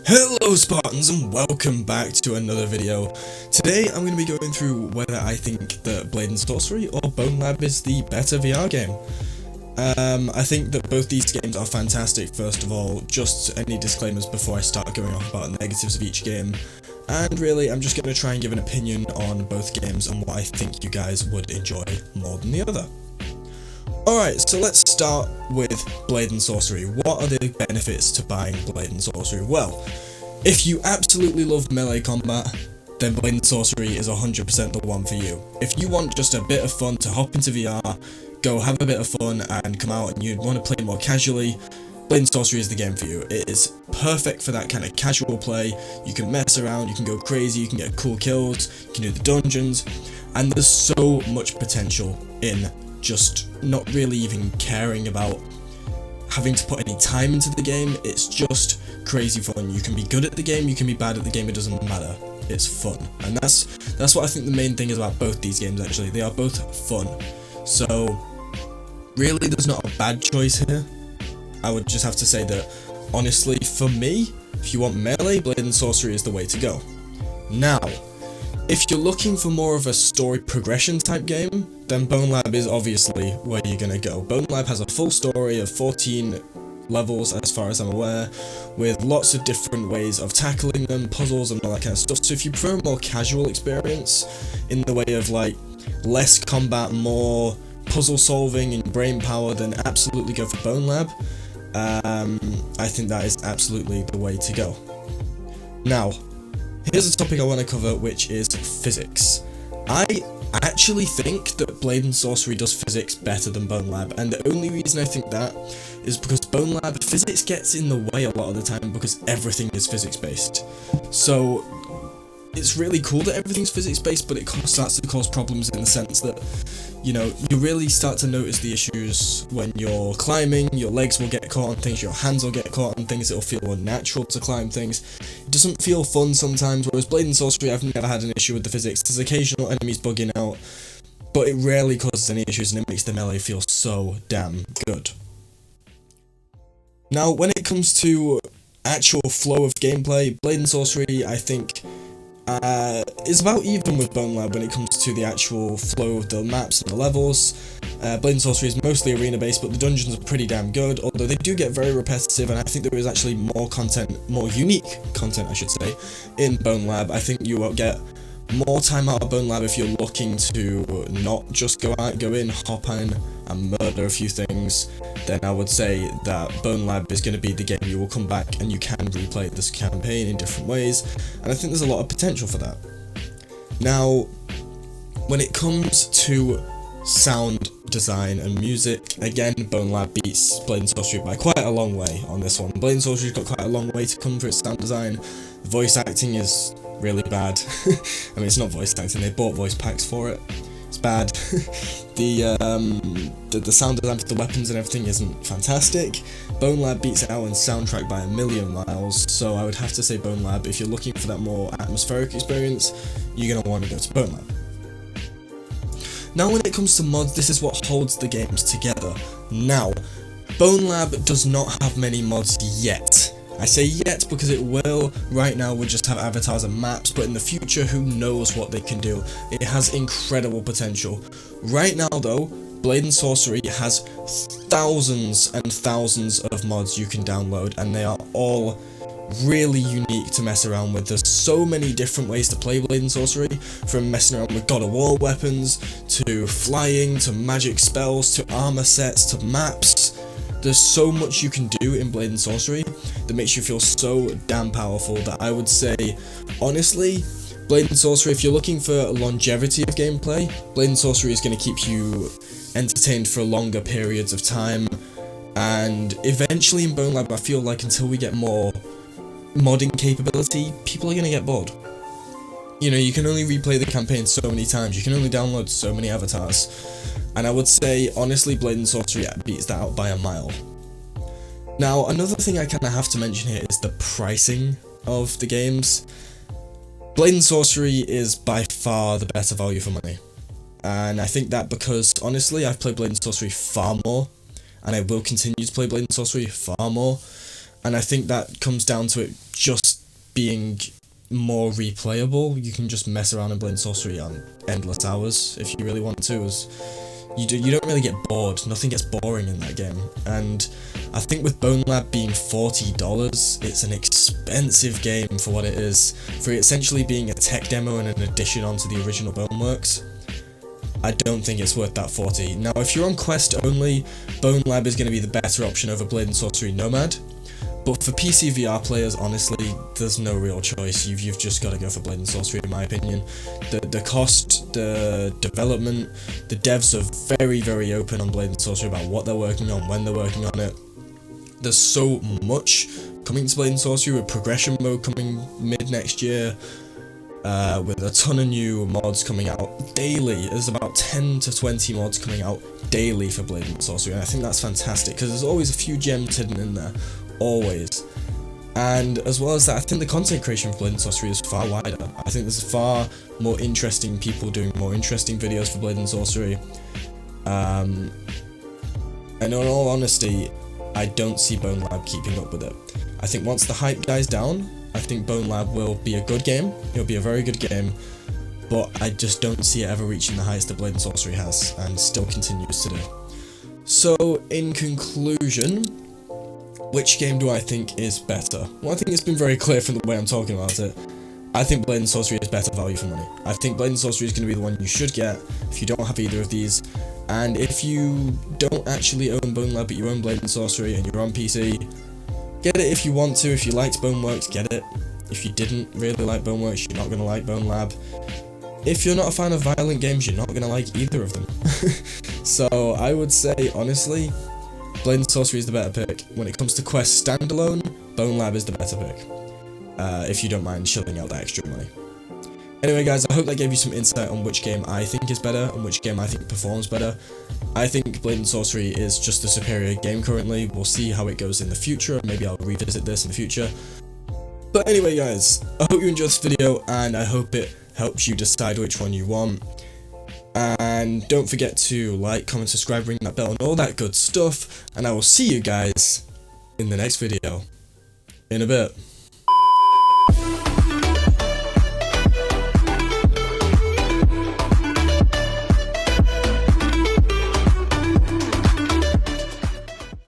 Hello Spartans and welcome back to another video. Today I'm going to be going through whether I think that Blade and Sorcery or Bonelab is the better VR game. I think that both these games are fantastic. First of all, just any disclaimers before I start going off about the negatives of each game. And really, I'm just going to try and give an opinion on both games and what I think you guys would enjoy more than the other. Alright, so let's start with Blade and Sorcery. What are the benefits to buying Blade and Sorcery? Well, if you absolutely love melee combat, then Blade and Sorcery is 100% the one for you. If you want just a bit of fun to hop into VR, go have a bit of fun and come out and you want to play more casually, Blade and Sorcery is the game for you. It is perfect for that kind of casual play. You can mess around, you can go crazy, you can get cool kills, you can do the dungeons, and there's so much potential in just not really even caring about having to put any time into the game. It's just crazy fun. You can be good at the game, you can be bad at the game, it doesn't matter. It's fun. And that's what I think the main thing is about both these games actually. They are both fun. So really there's not a bad choice here. I would just have to say that honestly for me, if you want melee, Blade and Sorcery is the way to go. Now, if you're looking for more of a story progression type game, then Bonelab is obviously where you're gonna go. Bonelab has a full story of 14 levels as far as I'm aware, with lots of different ways of tackling them, puzzles and all that kind of stuff. So if you prefer a more casual experience in the way of like less combat, more puzzle solving and brain power, then absolutely go for Bonelab. I think that is absolutely the way to go. Now, here's a topic I want to cover, which is physics. I actually think that Blade and Sorcery does physics better than Bonelab, and the only reason I think that is because Bonelab, physics gets in the way a lot of the time because everything is physics based. So it's really cool that everything's physics based, but it starts to cause problems in the sense that, you know, you really start to notice the issues when you're climbing. Your legs will get caught on things, your hands will get caught on things, it'll feel unnatural to climb things. It doesn't feel fun sometimes, whereas Blade and Sorcery, I've never had an issue with the physics. There's occasional enemies bugging out, but it rarely causes any issues and it makes the melee feel so damn good. Now, when it comes to actual flow of gameplay, Blade and Sorcery, I think, is about even with Bonelab when it comes to the actual flow of the maps and the levels. Blade and Sorcery is mostly arena based, but the dungeons are pretty damn good, although they do get very repetitive, and I think there is actually more content, more unique content I should say, in Bonelab. I think you will get more time out of Bonelab if you're looking to not just go in, hop in and murder a few things. Then I would say that Bonelab is going to be the game you will come back and you can replay this campaign in different ways, and I think there's a lot of potential for that. Now, when it comes to sound design and music, again, Bonelab beats Blade and Sorcery by quite a long way on this one. Blade and Sorcery's got quite a long way to come for its sound design. The voice acting is really bad. I mean, it's not voice acting, they bought voice packs for it. It's bad. The sound design for the weapons and everything isn't fantastic. Bonelab beats it out in soundtrack by a million miles, so I would have to say Bonelab. If you're looking for that more atmospheric experience, you're going to want to go to Bonelab. Now when it comes to mods, this is what holds the games together. Now, Bonelab does not have many mods yet. I say yet because it will. Right now we just have avatars and maps, but in the future who knows what they can do. It has incredible potential. Right now though, Blade and Sorcery has thousands and thousands of mods you can download, and they are all really unique to mess around with. There's so many different ways to play Blade and Sorcery, from messing around with God of War weapons, to flying, to magic spells, to armor sets, to maps. There's so much you can do in Blade and Sorcery that makes you feel so damn powerful that I would say, honestly, Blade and Sorcery, if you're looking for longevity of gameplay, Blade and Sorcery is going to keep you entertained for longer periods of time, and eventually in Bonelab I feel like until we get more modding capability, people are going to get bored. You know, you can only replay the campaign so many times, you can only download so many avatars, and I would say, honestly, Blade and Sorcery beats that out by a mile. Now, another thing I kind of have to mention here is the pricing of the games. Blade and Sorcery is by far the better value for money, and I think that because, honestly, I've played Blade and Sorcery far more, and I will continue to play Blade and Sorcery far more, and I think that comes down to it just being more replayable. You can just mess around in Blade and Sorcery on endless hours if you really want to, as you don't really get bored. Nothing gets boring in that game. And I think with Bonelab being $40, it's an expensive game for what it is, for essentially being a tech demo and an addition onto the original Boneworks. I don't think it's worth that $40. Now, if you're on Quest only, Bonelab is going to be the better option over Blade and Sorcery Nomad. But for PC VR players, honestly, there's no real choice. You've just got to go for Blade and Sorcery, in my opinion. The cost, the development, the devs are very, very open on Blade and Sorcery about what they're working on, when they're working on it. There's so much coming to Blade and Sorcery, with progression mode coming mid next year, with a ton of new mods coming out daily. There's about 10 to 20 mods coming out daily for Blade and Sorcery, and I think that's fantastic, because there's always a few gems hidden in there. Always. And as well as that, I think the content creation for Blade and Sorcery is far wider. I think there's far more interesting people doing more interesting videos for Blade and Sorcery. And in all honesty, I don't see Bonelab keeping up with it. I think once the hype dies down, I think Bonelab will be a good game. It'll be a very good game, but I just don't see it ever reaching the heights that Blade and Sorcery has, and still continues to do. So, in conclusion, which game do I think is better? Well, I think it's been very clear from the way I'm talking about it. I think Blade and Sorcery is better value for money. I think Blade and Sorcery is going to be the one you should get if you don't have either of these. And if you don't actually own Bonelab but you own Blade and Sorcery and you're on PC, get it if you want to. If you liked Boneworks, get it. If you didn't really like Boneworks, you're not going to like Bonelab. If you're not a fan of violent games, you're not going to like either of them. So I would say, honestly, Blade and Sorcery is the better pick. When it comes to Quest standalone, Bonelab is the better pick. If you don't mind shelling out that extra money. Anyway guys, I hope that gave you some insight on which game I think is better and which game I think performs better. I think Blade and Sorcery is just the superior game currently. We'll see how it goes in the future. Maybe I'll revisit this in the future. But anyway guys, I hope you enjoyed this video and I hope it helps you decide which one you want. And don't forget to like, comment, subscribe, ring that bell and all that good stuff. And I will see you guys in the next video in a bit.